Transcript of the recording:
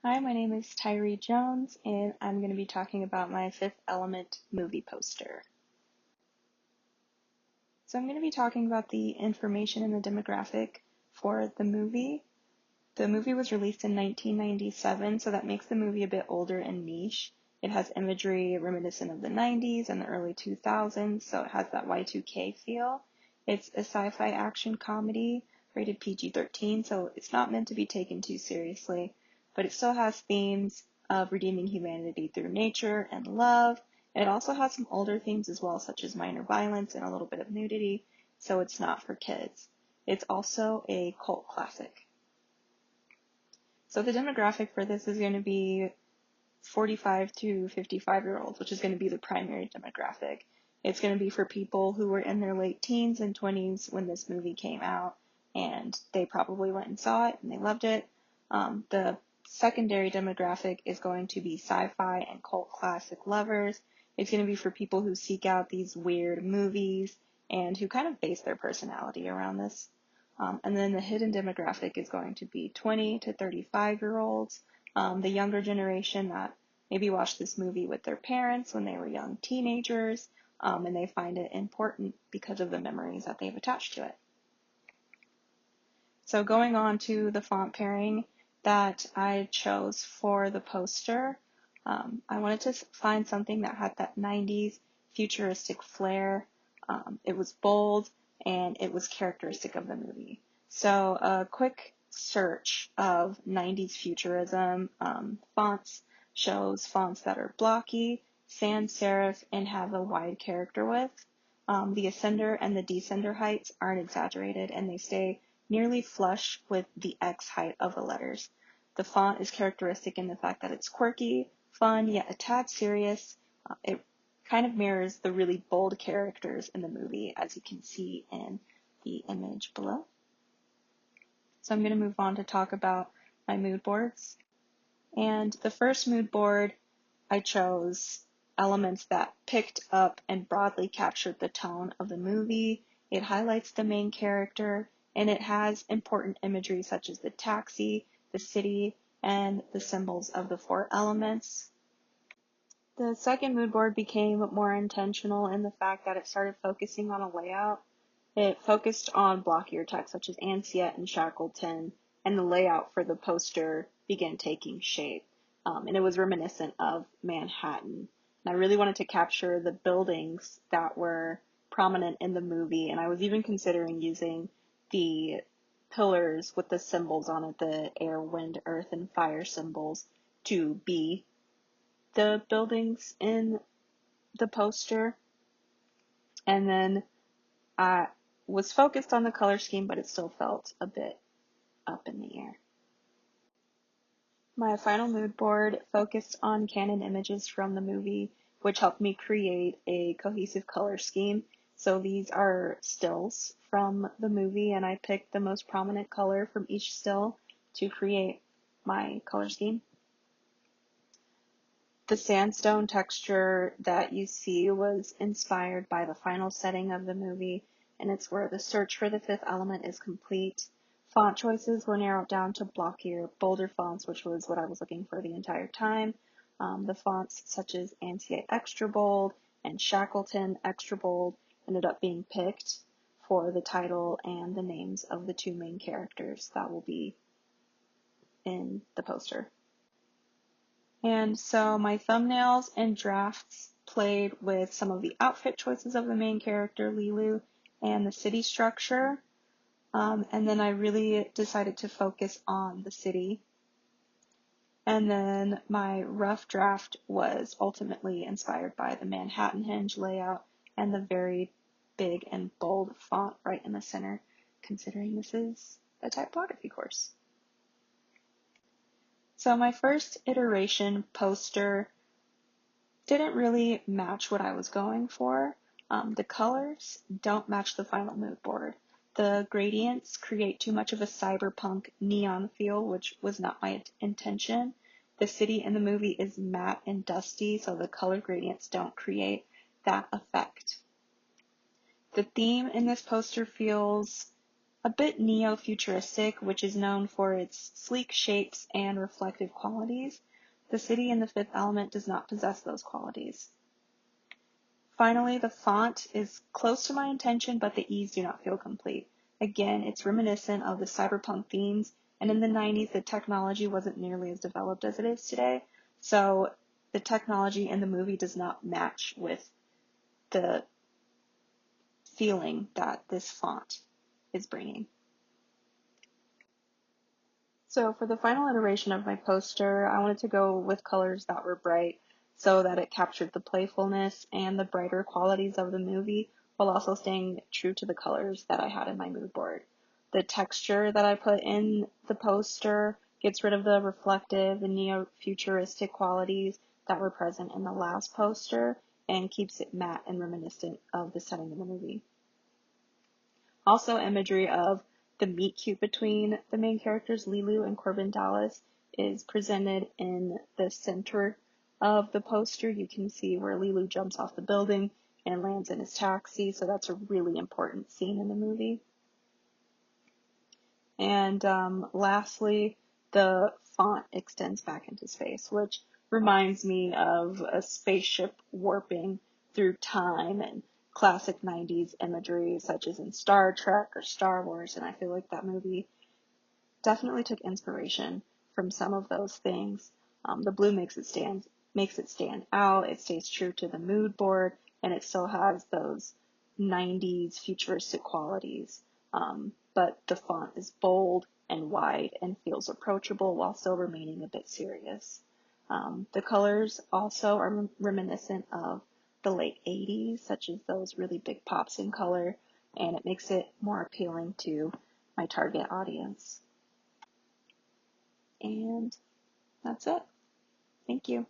Hi, my name is Tyree Jones, and I'm going to be talking about my Fifth Element movie poster. So I'm going to be talking about the information and the demographic for the movie. The movie was released in 1997, so that makes the movie a bit older and niche. It has imagery reminiscent of the 90s and the early 2000s, so it has that Y2K feel. It's a sci-fi action comedy, rated PG-13, so it's not meant to be taken too seriously, but it still has themes of redeeming humanity through nature and love. And it also has some older themes as well, such as minor violence and a little bit of nudity, so it's not for kids. It's also a cult classic. So the demographic for this is going to be 45 to 55-year-olds, which is going to be the primary demographic. It's going to be for people who were in their late teens and 20s when this movie came out, and they probably went and saw it and they loved it. The secondary demographic is going to be sci-fi and cult classic lovers. It's going to be for people who seek out these weird movies and who kind of base their personality around this. And then the hidden demographic is going to be 20 to 35-year-olds, the younger generation that maybe watched this movie with their parents when they were young teenagers, and they find it important because of the memories that they've attached to it. So going on to the font pairing that I chose for the poster, I wanted to find something that had that 90s futuristic flair. It was bold and it was characteristic of the movie. So a quick search of 90s futurism fonts shows fonts that are blocky, sans serif, and have a wide character width. The ascender and the descender heights aren't exaggerated and they stay nearly flush with the X height of the letters. The font is characteristic in the fact that it's quirky, fun, yet a tad serious. It kind of mirrors the really bold characters in the movie, as you can see in the image below. So I'm going to move on to talk about my mood boards. And the first mood board, I chose elements that picked up and broadly captured the tone of the movie. It highlights the main character, and it has important imagery such as the taxi, the city, and the symbols of the four elements. The second mood board became more intentional in the fact that it started focusing on a layout. It focused on blockier text such as Ansett and Shackleton, and the layout for the poster began taking shape. And it was reminiscent of Manhattan. And I really wanted to capture the buildings that were prominent in the movie, and I was even considering using the pillars with the symbols on it, the air, wind, earth, and fire symbols, to be the buildings in the poster. And then I was focused on the color scheme, but it still felt a bit up in the air. My final mood board focused on canon images from the movie, which helped me create a cohesive color scheme. So these are stills from the movie, and I picked the most prominent color from each still to create my color scheme. The sandstone texture that you see was inspired by the final setting of the movie, and it's where the search for the fifth element is complete. Font choices were narrowed down to blockier, bolder fonts, which was what I was looking for the entire time. The fonts such as Ansett Extra Bold and Shackleton Extra Bold ended up being picked for the title and the names of the two main characters that will be in the poster. And so my thumbnails and drafts played with some of the outfit choices of the main character, Lilu, and the city structure. And then I really decided to focus on the city. And then my rough draft was ultimately inspired by the Manhattan hinge layout and the very big and bold font right in the center, considering this is a typography course. So my first iteration poster didn't really match what I was going for. The colors don't match the final mood board. The gradients create too much of a cyberpunk neon feel, which was not my intention. The city in the movie is matte and dusty, so the color gradients don't create that effect. The theme in this poster feels a bit neo-futuristic, which is known for its sleek shapes and reflective qualities. The city in the fifth element does not possess those qualities. Finally, the font is close to my intention, but the E's do not feel complete. Again, it's reminiscent of the cyberpunk themes, and in the 90s, the technology wasn't nearly as developed as it is today, so the technology in the movie does not match with the feeling that this font is bringing. So for the final iteration of my poster, I wanted to go with colors that were bright so that it captured the playfulness and the brighter qualities of the movie while also staying true to the colors that I had in my mood board. The texture that I put in the poster gets rid of the reflective and neo-futuristic qualities that were present in the last poster and keeps it matte and reminiscent of the setting of the movie. Also, imagery of the meet cute between the main characters, Lilu and Corbin Dallas, is presented in the center of the poster. You can see where Lilu jumps off the building and lands in his taxi, so that's a really important scene in the movie. And lastly, the font extends back into space, which reminds me of a spaceship warping through time and classic 90s imagery, such as in Star Trek or Star Wars, and I feel like that movie definitely took inspiration from some of those things. The blue makes it stand out. It stays true to the mood board, and it still has those 90s futuristic qualities. But the font is bold and wide and feels approachable while still remaining a bit serious. The colors also are reminiscent of the late 80s, such as those really big pops in color, and it makes it more appealing to my target audience. And that's it. Thank you.